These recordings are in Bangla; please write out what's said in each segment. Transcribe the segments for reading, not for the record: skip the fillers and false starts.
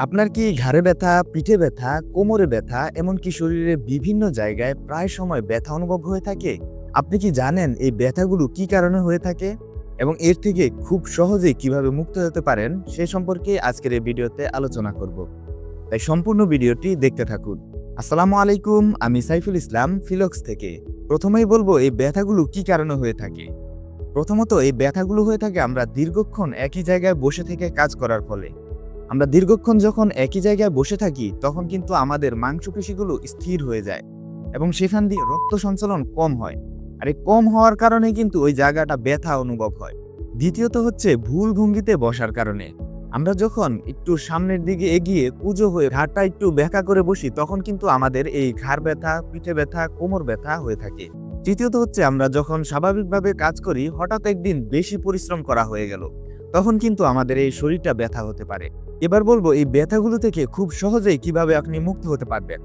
আপনার কি ঘাড়ে ব্যথা, পিঠে ব্যথা, কোমরে ব্যথা এমনকি শরীরের বিভিন্ন জায়গায় প্রায় সময় ব্যথা অনুভব হয়ে থাকে? আপনি কি জানেন এই ব্যথাগুলো কি কারণে হয়ে থাকে? এবং এর থেকে খুব সহজেই কিভাবে মুক্ত হতে পারেন সে সম্পর্কে আজকের এই ভিডিওতে আলোচনা করব। তাই সম্পূর্ণ ভিডিওটি দেখতে থাকুন। আসসালামু আলাইকুম, আমি সাইফুল ইসলাম ফিলক্স থেকে। প্রথমেই বলবো এই ব্যথাগুলো কি কারণে হয়ে থাকে। প্রথমত এই ব্যথাগুলো হয়ে থাকে আমরা দীর্ঘক্ষণ একই জায়গায় বসে থেকে কাজ করার ফলে। আমরা দীর্ঘক্ষণ যখন একই জায়গায় বসে থাকি তখন কিন্তু আমাদের মাংসপেশিগুলো স্থির হয়ে যায় এবং সেখান দিয়ে রক্ত সঞ্চালন কম হয়। আর এই কম হওয়ার কারণে কিন্তু ওই জায়গাটা ব্যথা অনুভব হয়। দ্বিতীয়ত হচ্ছে ভুল ভঙ্গিতে বসার কারণে। আমরা যখন একটু সামনের দিকে এগিয়ে কুঁজো হয়ে ঘাড়টা একটু ব্যাকা করে বসি তখন কিন্তু আমাদের এই ঘাড় ব্যথা, পিঠে ব্যথা, কোমর ব্যথা হয়ে থাকে। তৃতীয়ত হচ্ছে আমরা যখন স্বাভাবিকভাবে কাজ করি হঠাৎ একদিন বেশি পরিশ্রম করা হয়ে গেল, তখন কিন্তু আমাদের এই শরীরটা ব্যথা হতে পারে। এবার বলবো এই ব্যথাগুলো থেকে খুব সহজেই কিভাবে আপনি মুক্ত হতে পারবেন।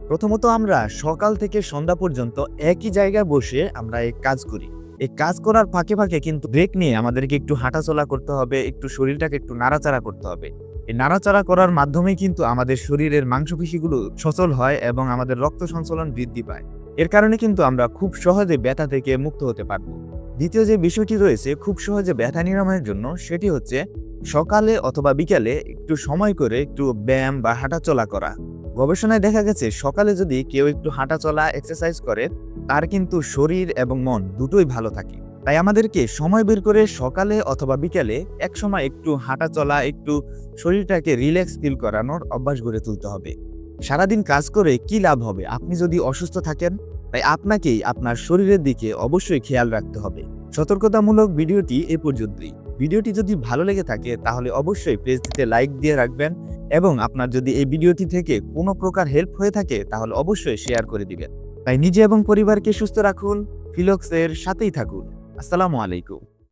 প্রথমত আমরা সকাল থেকে সন্ধ্যা পর্যন্ত একই জায়গায় বসে আমরা এই কাজ করি। এই কাজ করার ফাঁকে ফাঁকে কিন্তু ব্রেক নিয়ে আমাদেরকে একটু হাঁটাচলা করতে হবে, একটু শরীরটাকে একটু নাড়াচাড়া করতে হবে। এই নাড়াচাড়া করার মাধ্যমেই কিন্তু আমাদের শরীরের মাংসপেশিগুলো সচল হয় এবং আমাদের রক্ত সঞ্চালন বৃদ্ধি পায়। এর কারণে কিন্তু আমরা খুব সহজে ব্যথা থেকে মুক্ত হতে পারবো। দ্বিতীয় যে বিষয়টি রয়েছে খুব সহজে ব্যথা নিরাময়ের জন্য, সেটি হচ্ছে সকালে অথবা বিকালে একটু সময় করে একটু ব্যায়াম বা হাঁটাচলা করা। গবেষণায় দেখা গেছে সকালে যদি কেউ একটু হাঁটাচলা এক্সারসাইজ করে তার কিন্তু শরীর এবং মন দুটোই ভালো থাকে। তাই আমাদেরকে সময় বের করে সকালে অথবা বিকালে এক সময় একটু হাঁটাচলা, একটু শরীরটাকে রিল্যাক্স ফিল করানোর অভ্যাস গড়ে তুলতে হবে। সারাদিন কাজ করে কি লাভ হবে আপনি যদি অসুস্থ থাকেন? তাই আপনাকেই আপনার শরীরের দিকে অবশ্যই খেয়াল রাখতে হবে। সতর্কতামূলক ভিডিওটি এ পর্যন্তই। ভিডিওটি যদি ভালো লেগে থাকে তাহলে অবশ্যই পেজটিতে লাইক দিয়ে রাখবেন এবং আপনার যদি এই ভিডিওটি থেকে কোনো প্রকার হেল্প হয়ে থাকে তাহলে অবশ্যই শেয়ার করে দিবেন। তাই নিজে এবং পরিবারকে সুস্থ রাখুন, ফিলক্সের সাথেই থাকুন। আসসালামু আলাইকুম।